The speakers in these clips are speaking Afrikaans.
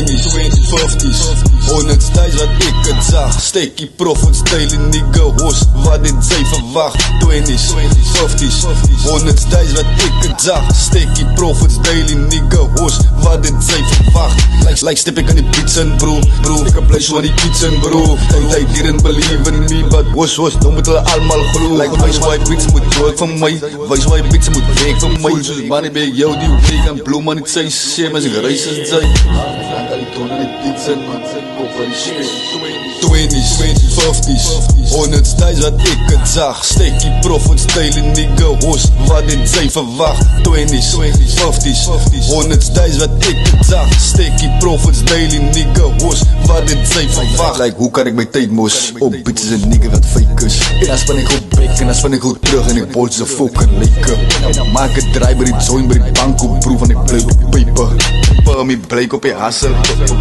20s, 50s, 100's wat ek het zag. Stekkie profits, daily nigga hoes, wat dit sy verwacht. 20s, 50s, 100's wat ek het zag. Stekkie profits, daily nigga hoes, wat dit sy verwacht. Like step ek aan die beats in bro, ek bly so aan die beats in bro. They didn't believe in me, but hoes, nou moet hulle allemaal glo. Like wys why beats moet dood van my, wys why beats moet weg van my. Soos money by jou die week en bloem aan die sy same as ek reis as jy. Hand aan die toon aan die beats in, op van die shit. 20s, 50s, 100's wat ek het zag. Stekkie profits, daily nigga hoes, wat dit sy verwacht. 20s, 50s, 100's wat ek het zag. Stekkie profits, daily nigga hoes, wat dit sy verwacht. Like hoe kan ek my tyd mos, op beats is een nigga wat fake is. En dan span ek goed back, en dan span ek goed terug, en ek bolt is een fucking like. En maak het draai by die joint, by die bank op proef, en ek bly op die paper. Permie blyk op die hustle,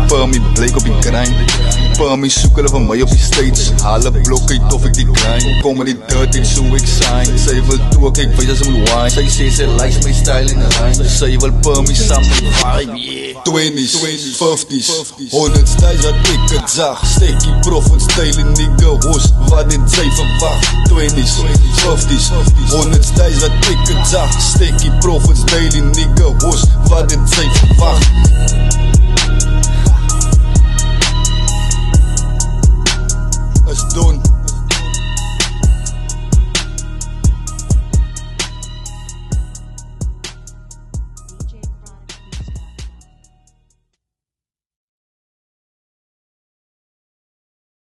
permie blyk op die grind. Permie soek hulle van my op die stage, haal een blok uit of ek die grind. Kom in die dirt en so ek sign, sy wil toe ek wees as sy moet wine. Sy sê sy likes my style in the rhyme, sy wil permie saam met vibe, yeah. 20s, 50s, 100's wat ek het zag. Stekkie profits, daily nigga hoes, wat dit sy verwacht. 20s, 50s, 100's wat ek het zag. Stekkie profits, daily nigga hoes, wat dit sy verwacht.